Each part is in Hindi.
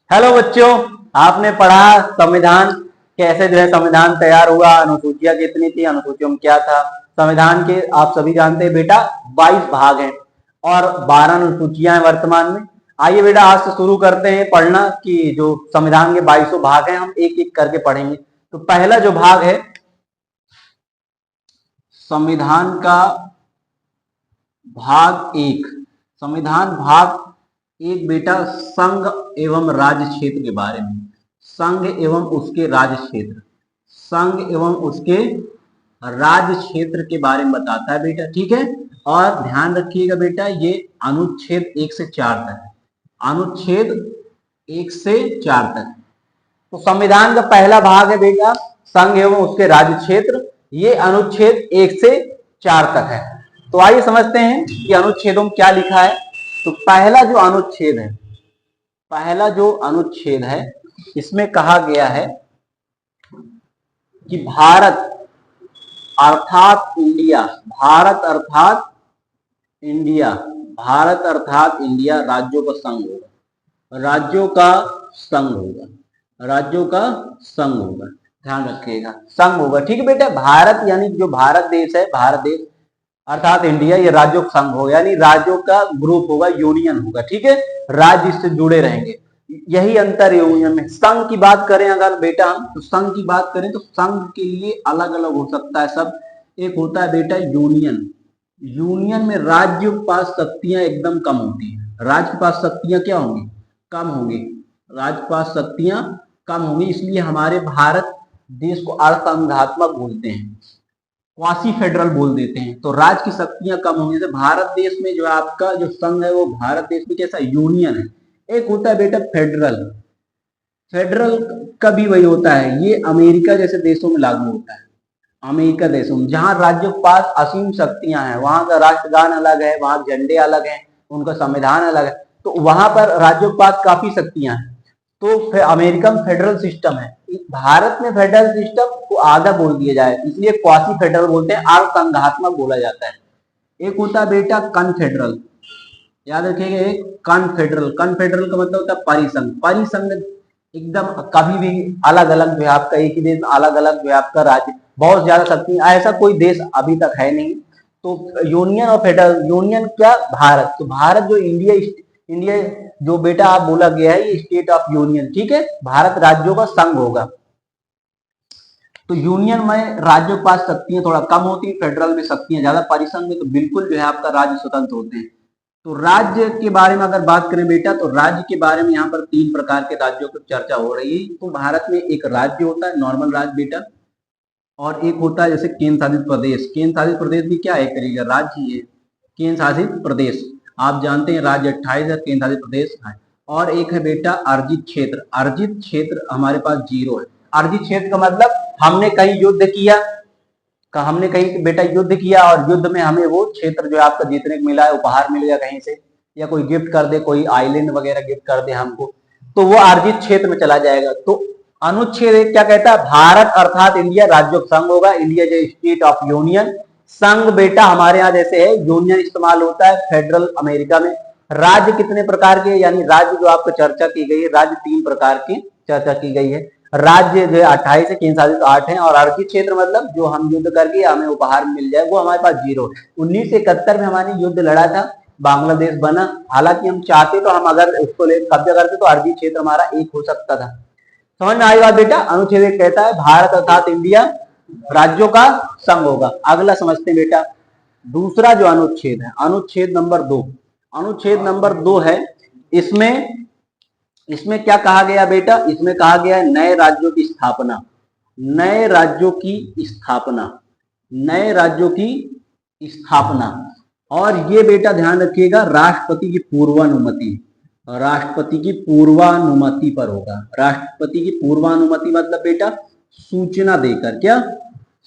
हेलो बच्चों, आपने पढ़ा संविधान कैसे जो है संविधान तैयार हुआ, अनुसूचियां कितनी थी, अनुसूचियों में क्या था। संविधान के आप सभी जानते हैं बेटा 22 भाग हैं और 12 अनुसूचियां हैं वर्तमान में। आइए बेटा आज से शुरू करते हैं पढ़ना कि जो संविधान के 22 भाग हैं हम एक एक करके पढ़ेंगे। तो पहला जो भाग है संविधान का भाग एक, संविधान भाग एक बेटा संघ एवं राज्य क्षेत्र के बारे में, संघ एवं उसके राज्य क्षेत्र, संघ एवं उसके राज्य क्षेत्र के बारे में बताता है बेटा, ठीक है। और ध्यान रखिएगा बेटा ये अनुच्छेद 1 से 4 तक है, अनुच्छेद 1 से 4 तक। तो संविधान का पहला भाग है बेटा संघ एवं उसके राज्य क्षेत्र, ये अनुच्छेद 1 से 4 तक है। तो आइए समझते हैं कि अनुच्छेदों में क्या लिखा है। तो पहला जो अनुच्छेद है, पहला जो अनुच्छेद है इसमें कहा गया है कि भारत अर्थात इंडिया, भारत अर्थात इंडिया, भारत अर्थात इंडिया राज्यों का संघ होगा, राज्यों का संघ होगा, राज्यों का संघ होगा, ध्यान रखिएगा संघ होगा, ठीक है बेटा। भारत यानी जो भारत देश है, भारत देश अर्थात इंडिया ये राज्यों का संघ होगा, यानी राज्यों का ग्रुप होगा, यूनियन होगा, ठीक है। राज्य इससे जुड़े रहेंगे, यही अंतर है यूनियन में। संघ की बात करें अगर बेटा हम, तो संघ की बात करें तो संघ के लिए अलग अलग हो सकता है सब। एक होता है बेटा यूनियन, यूनियन में राज्य के पास शक्तियां एकदम कम होती है, राज्य के पास शक्तियां क्या होंगी, कम होंगी, राज्य के पास शक्तियां कम होंगी, इसलिए हमारे भारत देश को अर्थसंघात्मक बोलते हैं, क्वासी फेडरल बोल देते हैं। तो राज्य की शक्तियां कम होंगी। तो भारत देश में जो आपका जो संघ है वो भारत देश में कैसा यूनियन है। एक होता है बेटा फेडरल, फेडरल का भी वही होता है, ये अमेरिका जैसे देशों में लागू होता है, अमेरिका देशों में जहां राज्यों के पास असीम शक्तियां हैं, वहां का राष्ट्रगान अलग है, वहां झंडे अलग हैं, उनका संविधान अलग है, तो वहां पर राज्यों के पास काफी शक्तियां हैं। तो अमेरिका में फेडरल सिस्टम है, भारत में फेडरल सिस्टम को आधा बोल दिया जाए इसलिए क्वासी फेडरल बोलते हैं, अर्धसंघात्मक बोला जाता है। एक होता है बेटा कन्फेडरल, याद रखिएगा, एक कन्फेडरल, कन्फेडरल का मतलब होता है परिसंघ, परिसंघ एकदम कभी भी अलग अलग जो आपका एक ही देश अलग अलग जो आपका राज्य बहुत ज्यादा शक्ति, ऐसा कोई देश अभी तक है नहीं। तो यूनियन और फेडरल, यूनियन क्या भारत, तो भारत जो इंडिया, इंडिया जो बेटा आप बोला गया है ये स्टेट ऑफ यूनियन, ठीक है, भारत राज्यों का संघ होगा। तो यूनियन में राज्यों के पास शक्तियां थोड़ा कम होती है, फेडरल में शक्तियां ज्यादा, परिसंघ में तो बिल्कुल जो है आपका राज्य स्वतंत्र होते हैं। तो राज्य के बारे में अगर बात करें बेटा, तो राज्य के बारे में यहाँ पर 3 प्रकार के राज्यों की चर्चा हो रही है। तो भारत में एक राज्य होता है नॉर्मल राज्य बेटा, और एक होता है जैसे केंद्र शासित प्रदेश, केंद्र शासित प्रदेश भी क्या है, करेगा राज्य ही है, केंद्र शासित प्रदेश आप जानते हैं राज्य 28 है, केंद्र शासित प्रदेश है। और एक है बेटा अर्जित क्षेत्र, अर्जित क्षेत्र हमारे पास 0 है। अर्जित क्षेत्र का मतलब हमने कहीं युद्ध किया, हमने कहीं बेटा युद्ध किया और युद्ध में हमें वो क्षेत्र जो आपका जीतने को मिला है, उपहार मिल गया कहीं से, या कोई गिफ्ट कर दे, कोई आइलैंड वगैरह गिफ्ट कर दे हमको, तो वो अर्जित क्षेत्र में चला जाएगा। तो अनुच्छेद 1 क्या कहता है, भारत अर्थात इंडिया राज्यों का संघ होगा, इंडिया जो स्टेट ऑफ यूनियन। संघ बेटा हमारे यहाँ जैसे है, यूनियन इस्तेमाल होता है फेडरल अमेरिका में। राज्य कितने प्रकार के, यानी राज्य जो आपको चर्चा की गई है, राज्य 3 प्रकार की चर्चा की गई है। राज्य जो 28 है, केंद्र शासित 8 है, और अर्जित क्षेत्र मतलब जो हम युद्ध करके हमें उपहार मिल जाए वो हमारे पास 0 है। 1971 में हमारे युद्ध लड़ा था, बांग्लादेश बना, हालांकि हम चाहते तो हम अगर उसको कब्जा करते तो अर्जित क्षेत्र हमारा एक हो सकता था। समझ में आई बात बेटा। अनुच्छेद 1 कहता है भारत अर्थात इंडिया राज्यों का संघ होगा। अगला समझते हैं बेटा दूसरा जो अनुच्छेद है, अनुच्छेद नंबर 2, अनुच्छेद नंबर 2 है, इसमें क्या कहा गया बेटा, इसमें कहा गया है नए राज्यों की स्थापना, नए राज्यों की स्थापना, नए राज्यों की स्थापना। और ये बेटा ध्यान रखिएगा राष्ट्रपति की पूर्वानुमति, राष्ट्रपति की पूर्वानुमति पर होगा। राष्ट्रपति की पूर्वानुमति मतलब बेटा सूचना देकर, क्या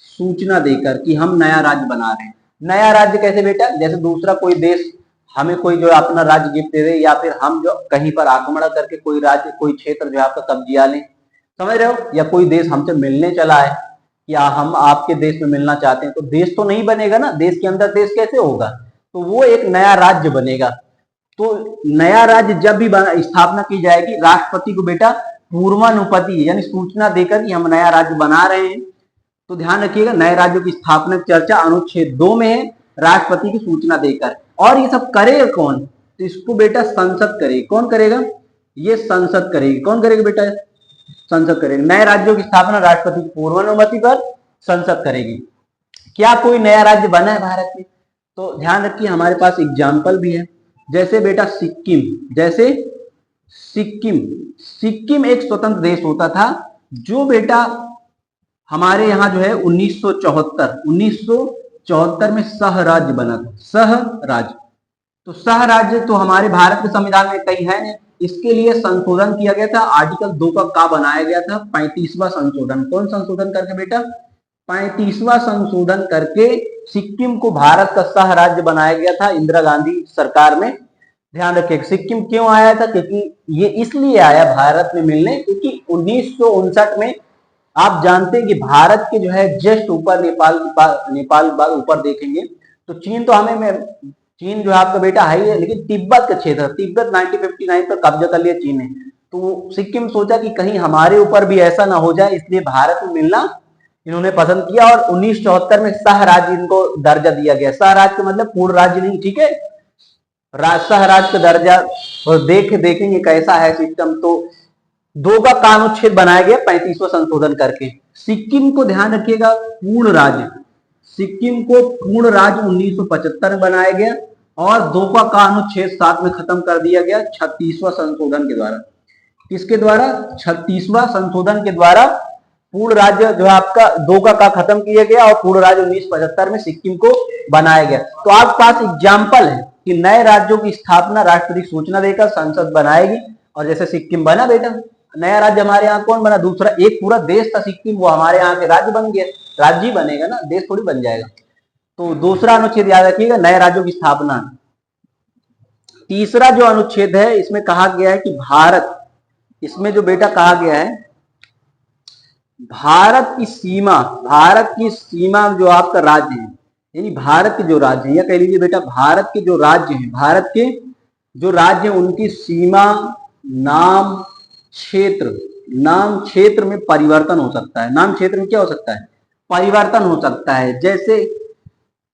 सूचना देकर कि हम नया राज्य बना रहे हैं। नया राज्य कैसे बेटा, जैसे दूसरा कोई देश हमें कोई जो अपना राज्य गिफ्ट दे दे, या फिर हम जो कहीं पर आक्रमण करके कोई राज्य कोई क्षेत्र जो आपका कब्जिया लें, समझ रहे हो, या कोई देश हमसे मिलने चला है या हम आपके देश में मिलना चाहते हैं, तो देश तो नहीं बनेगा ना, देश के अंदर देश कैसे होगा, तो वो एक नया राज्य बनेगा। तो नया राज्य जब भी स्थापना की जाएगी, राष्ट्रपति को बेटा पूर्वानुमति यानी सूचना देकर कि हम नया राज्य बना रहे हैं। तो ध्यान रखिएगा, नए राज्यों की स्थापना की चर्चा अनुच्छेद 2 में है, राष्ट्रपति की सूचना देकर। और ये सब करेगा कौन? तो इसको बेटा संसद करेगी। कौन करेगा? ये संसद करेगी। कौन करेगी बेटा? संसद करेगी। नए राज्यों की स्थापना राष्ट्रपति की पूर्वानुमति पर संसद करेगी। क्या कोई नया राज्य बना है भारत में? तो ध्यान रखिए, हमारे पास एग्जाम्पल भी है। जैसे बेटा सिक्किम, जैसे सिक्किम एक स्वतंत्र देश होता था, जो बेटा हमारे यहाँ जो है 1974 में सह राज्य बना था। सह राज्य, तो सह राज्य तो हमारे भारत के संविधान में कहीं है नहीं, इसके लिए संशोधन किया गया था। आर्टिकल 2 का बनाया गया था 35वां संशोधन। कौन संशोधन करके बेटा? 35वां संशोधन करके सिक्किम को भारत का सह राज्य बनाया गया था इंदिरा गांधी सरकार में। ध्यान रखिए, सिक्किम क्यों आया था? क्योंकि ये इसलिए आया भारत में मिलने, क्योंकि 1959 में आप जानते हैं कि भारत के जो है जस्ट ऊपर नेपाल ऊपर देखेंगे तो चीन, तो हमें चीन जो है आपका बेटा है ही है, लेकिन तिब्बत का क्षेत्र, तिब्बत 1959 पर कब्जा कर लिया चीन ने। तो सिक्किम सोचा कि कहीं हमारे ऊपर भी ऐसा ना हो जाए, इसलिए भारत में मिलना इन्होंने पसंद किया और 1974 में सह राज्य इनको दर्जा दिया गया। सह राज्य का मतलब पूर्ण राज्य नहीं, ठीक है, सह राज्य का दर्जा। और देखेंगे कैसा है सिस्टम। तो 2 का अनुच्छेद बनाया गया 35वां संशोधन करके। सिक्किम को ध्यान रखिएगा पूर्ण राज्य, सिक्किम को पूर्ण राज्य 1975 में बनाया गया और 2 का अनुच्छेद 7 में खत्म कर दिया गया 36वां संशोधन के द्वारा। किसके द्वारा? 36वां संशोधन के द्वारा पूर्ण राज्य जो है आपका 2 का खत्म किया गया और पूर्ण राज्य 1975 में सिक्किम को बनाया गया। तो आपके पास एग्जाम्पल है कि नए राज्यों की स्थापना राष्ट्रपति सूचना देकर संसद बनाएगी। और जैसे सिक्किम बना बेटा, नया राज्य हमारे यहाँ कौन बना? दूसरा, एक पूरा देश था सिक्किम, वो हमारे यहाँ के राज्य बन गया। राज्य ही बनेगा ना, देश थोड़ी बन जाएगा। तो दूसरा अनुच्छेद याद रखिएगा, नए राज्यों की स्थापना। तीसरा जो अनुच्छेद है, इसमें कहा गया है कि भारत, इसमें जो बेटा कहा गया है भारत की सीमा जो आपका राज्य है, यानी भारत के जो राज्य है, या कह लीजिए बेटा भारत के जो राज्य हैं, भारत के जो राज्य हैं उनकी सीमा, नाम क्षेत्र में परिवर्तन हो सकता है। नाम क्षेत्र में क्या हो सकता है? परिवर्तन हो सकता है।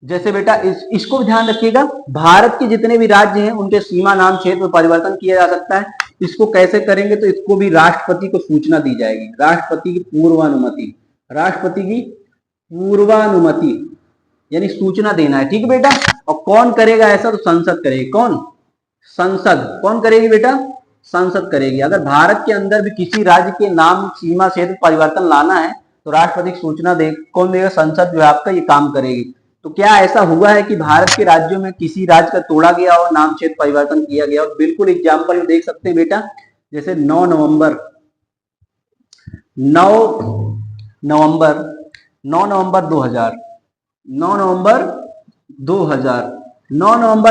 जैसे बेटा इसको ध्यान रखिएगा, भारत के जितने भी राज्य हैं उनके सीमा, नाम, क्षेत्र में परिवर्तन किया जा सकता है। इसको कैसे करेंगे? तो इसको भी राष्ट्रपति को सूचना दी जाएगी, राष्ट्रपति की पूर्वानुमति यानी सूचना देना है, ठीक है बेटा। और कौन करेगा ऐसा? तो संसद करेगी। कौन? संसद। कौन करेगी बेटा? संसद करेगी। अगर भारत के अंदर भी किसी राज्य के नाम, सीमा, क्षेत्र परिवर्तन लाना है तो राष्ट्रपति की सूचना कौन देगा? संसद जो है आपका ये काम करेगी। तो क्या ऐसा हुआ है कि भारत के राज्यों में किसी राज्य का तोड़ा गया और नाम क्षेत्र परिवर्तन किया गया? और बिल्कुल एग्जाम्पल देख सकते हैं बेटा, जैसे 9 नवंबर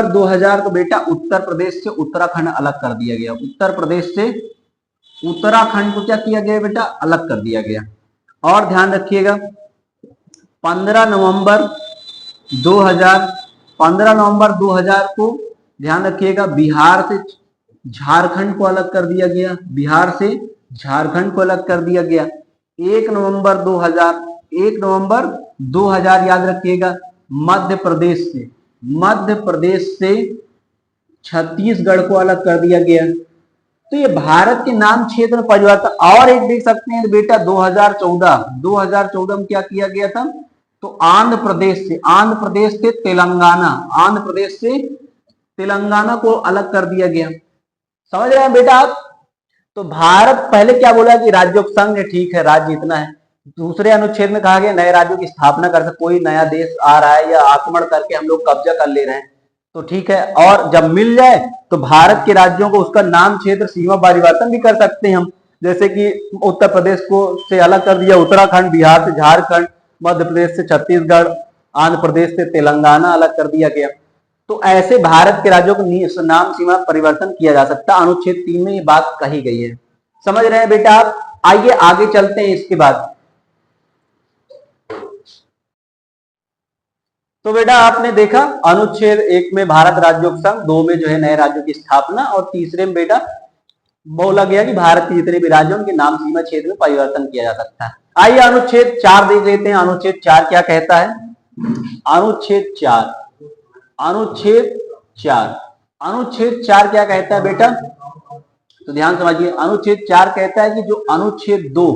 2000 को बेटा उत्तर प्रदेश से उत्तराखंड अलग कर दिया गया। उत्तर प्रदेश से उत्तराखंड को क्या किया गया बेटा? अलग कर दिया गया। और ध्यान रखिएगा 15 नवंबर 2000 को ध्यान रखिएगा बिहार से झारखंड को अलग कर दिया गया। बिहार से झारखंड को अलग कर दिया गया। 1 नवंबर 2000 याद रखिएगा मध्य प्रदेश से छत्तीसगढ़ को अलग कर दिया गया। तो ये भारत के नाम क्षेत्र में परिवर्तन। और एक देख सकते हैं बेटा 2014 में क्या किया गया था? तो आंध्र प्रदेश से तेलंगाना को अलग कर दिया गया। समझ रहे हैं बेटा आप? तो भारत पहले क्या बोला कि राज्यों का संघ है, ठीक है, राज्य इतना है। दूसरे अनुच्छेद में कहा गया नए राज्यों की स्थापना कर सकते, कोई नया देश आ रहा है या आक्रमण करके हम लोग कब्जा कर ले रहे हैं तो ठीक है। और जब मिल जाए तो भारत के राज्यों को उसका नाम, क्षेत्र, सीमा परिवर्तन भी कर सकते हैं हम। जैसे कि उत्तर प्रदेश को से अलग कर दिया उत्तराखंड, बिहार से झारखंड, मध्य प्रदेश से छत्तीसगढ़, आंध्र प्रदेश से तेलंगाना अलग कर दिया गया। तो ऐसे भारत के राज्यों को नाम, सीमा परिवर्तन किया जा सकता है। अनुच्छेद 3 में ये बात कही गई है। समझ रहे हैं बेटा आप? आइए आगे चलते हैं। इसके बाद तो बेटा आपने देखा अनुच्छेद 1 में भारत राज्यों का संघ, 2 में जो है नए राज्यों की स्थापना, और तीसरे में बेटा बोला गया कि भारत के जितने भी राज्य उनके नाम सीमा क्षेत्र में परिवर्तन किया जा सकता है। आइए अनुच्छेद 4 देख लेते हैं। अनुच्छेद 4 क्या कहता है? अनुच्छेद 4 अनुच्छेद 4 अनुच्छेद 4 क्या कहता है बेटा? तो ध्यान समझिए। अनुच्छेद 4 कहता है कि जो अनुच्छेद 2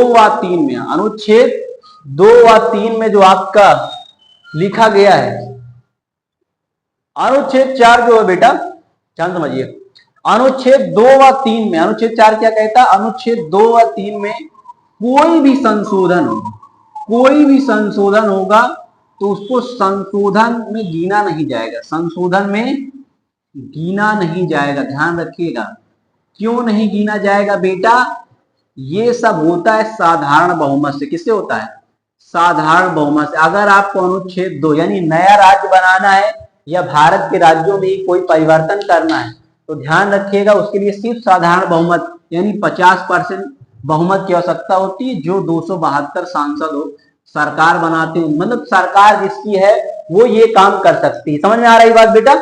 व 3 में, अनुच्छेद 2 व 3 में जो आपका लिखा गया है, अनुच्छेद 4 जो है बेटा, ध्यान समझिए, अनुच्छेद 2 व 3 में, अनुच्छेद 4 क्या कहता है? अनुच्छेद 2 व 3 में कोई भी संशोधन होगा तो उसको संशोधन में गिना नहीं जाएगा, संशोधन में गिना नहीं जाएगा। ध्यान रखिएगा। क्यों नहीं गिना जाएगा बेटा? ये सब होता है साधारण बहुमत से। किससे होता है? साधारण बहुमत से। अगर आपको अनुच्छेद 2 यानी नया राज्य बनाना है या भारत के राज्यों में कोई परिवर्तन करना है तो ध्यान रखिएगा उसके लिए सिर्फ साधारण बहुमत यानी 50% बहुमत की आवश्यकता होती है, जो 272 सांसद हो, सरकार बनाते हैं। मतलब सरकार जिसकी है वो ये काम कर सकती है। समझ में आ रही बात बेटा?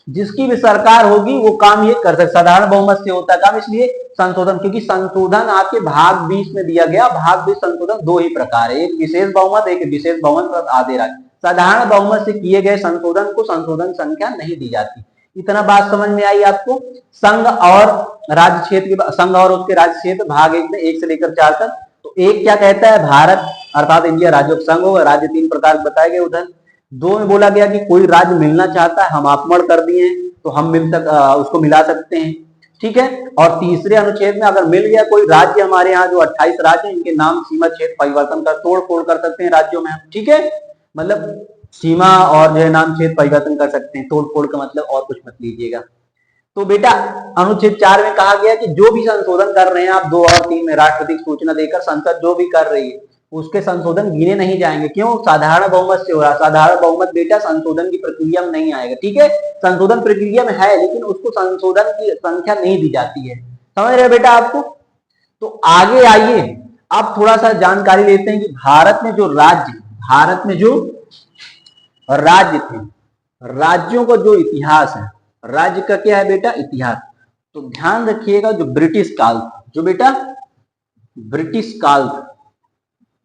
जिसकी भी सरकार होगी वो काम ये कर सकती। साधारण बहुमत से होता है काम, इसलिए संशोधन, क्योंकि संशोधन आपके भाग 20 में दिया गया। भाग 20 संशोधन 2 ही प्रकार है, एक विशेष बहुमत, एक विशेष बहुमत प्लस आधे राज्य। साधारण बहुमत से किए गए संशोधन को संशोधन संख्या नहीं दी जाती। इतना बात समझ में आई आपको? संघ और राज्य क्षेत्र, संघ और उसके राज्य क्षेत्र भाग 1 में 1 से लेकर 4 तक। तो 1 क्या कहता है? भारत अर्थात इंडिया राज्यों का संघ होगा। राज्य 3 प्रकार बताए गए उधर। 2 में बोला गया कि कोई राज्य मिलना चाहता है, हम आपमण कर दिए तो हम उसको मिला सकते हैं, ठीक है। और तीसरे अनुच्छेद में अगर मिल गया कोई राज्य, हमारे यहाँ जो 28 राज्य हैं इनके नाम सीमा क्षेत्र परिवर्तन कर तोड़ फोड़ कर सकते हैं राज्यों में, ठीक है। मतलब सीमा और जो है नाम क्षेत्र परिवर्तन कर सकते हैं, तोड़ फोड़ का मतलब और कुछ मत लीजिएगा। तो बेटा अनुच्छेद 4 में कहा गया कि जो भी संशोधन कर रहे हैं आप 2 और 3 में राष्ट्रपति की सूचना देकर संसद जो भी कर रही है उसके संशोधन गिने नहीं जाएंगे। क्यों? साधारण बहुमत से हो रहा। साधारण बहुमत बेटा संशोधन की प्रक्रिया में नहीं आएगा, ठीक है। संशोधन प्रक्रिया में है लेकिन उसको संशोधन की संख्या नहीं दी जाती है। समझ रहे बेटा आपको? तो आगे आइए अब थोड़ा सा जानकारी लेते हैं कि भारत में जो राज्य थे, राज्यों का जो इतिहास है, राज्य का क्या है बेटा? इतिहास। तो ध्यान रखिएगा जो ब्रिटिश काल था, जो बेटा ब्रिटिश काल था,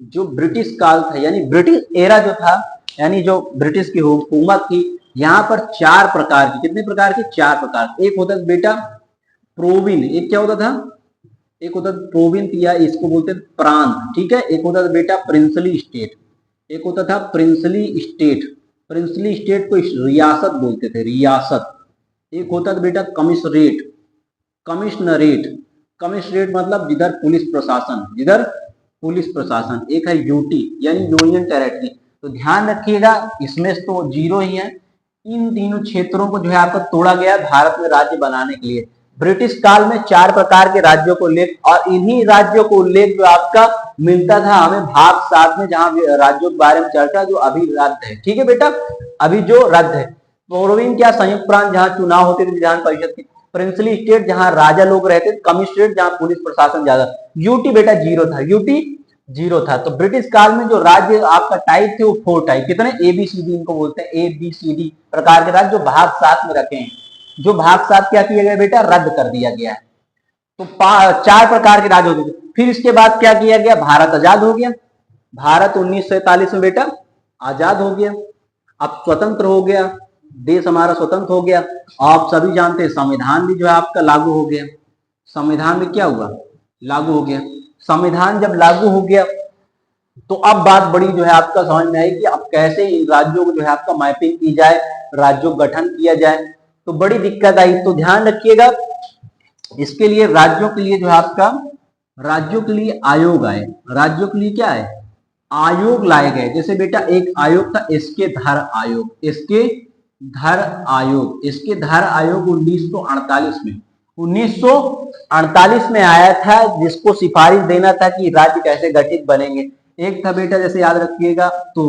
जो ब्रिटिश काल था यानी ब्रिटिश एरा जो था, यानी जो ब्रिटिश की हुकूमत थी, यहाँ पर 4 प्रकार की, कितने प्रकार की? 4 प्रकार। एक होता था बेटा प्रोविन, एक क्या होता था? एक होता था प्रोविन या इसको बोलते थे प्रांत, ठीक है। एक होता था बेटा प्रिंसली स्टेट, एक होता था प्रिंसली स्टेट, प्रिंसली स्टेट को रियासत बोलते थे, रियासत। एक होता था बेटा कमिश्नरेट, कमिश्नरेट, कमिश्नरेट मतलब जिधर पुलिस प्रशासन, जिधर पुलिस प्रशासन। एक है यूटी यानी यूनियन टेरिटरी। तो ध्यान रखिएगा इसमें तो 0 ही है। इन तीनों क्षेत्रों को जो है आपका तोड़ा गया भारत में राज्य बनाने के लिए। ब्रिटिश काल में 4 प्रकार के राज्यों को उल्लेख, और इन्हीं राज्यों को उल्लेख जो आपका मिलता था हमें भाग 7 में, जहां राज्यों के बारे में चर्चा जो अभी रद्द है, ठीक है बेटा, अभी जो रद्द है। प्रोविन क्या? संयुक्त प्रांत जहां चुनाव होते थे विधान परिषद के। प्रिंसली स्टेट जहां राजा लोग रहते थे। कमिश्नरेट जहां पुलिस प्रशासन ज्यादा। यूटी बेटा 0 था, यूटी 0 था। तो ब्रिटिश काल में जो राज्य आपका टाइप थे वो 4 टाइप, कितने? ABCD इनको बोलते हैं, ABCD प्रकार के राज्य जो भाग 7 में रखे हैं। जो भाग 7 क्या किया गया बेटा? रद्द कर दिया गया है। तो 4 प्रकार के राज्य होते थे। फिर इसके बाद क्या किया गया? भारत आजाद हो गया। भारत 1947 में बेटा आजाद हो गया, अब स्वतंत्र हो गया, देश हमारा स्वतंत्र हो गया। आप सभी जानते हैं संविधान भी जो है आपका लागू हो गया। संविधान में क्या हुआ? लागू हो गया। संविधान जब लागू हो गया तो अब बात बड़ी जो है आपका समझ में आई कि अब कैसे इन राज्यों को जो है आपका मैपिंग की जाए, राज्यों का गठन किया जाए। तो बड़ी दिक्कत आई। तो ध्यान रखिएगा इसके लिए राज्यों के लिए जो है आपका, राज्यों के लिए आयोग आए। राज्यों के लिए क्या है? आयोग लाए गए। जैसे बेटा एक आयोग था इसके धर आयोग, इसके धर आयोग, इसके धर आयोग 1948 में, 1948 में आया था, जिसको सिफारिश देना था कि राज्य कैसे गठित बनेंगे। एक था बेटा जैसे याद रखिएगा तो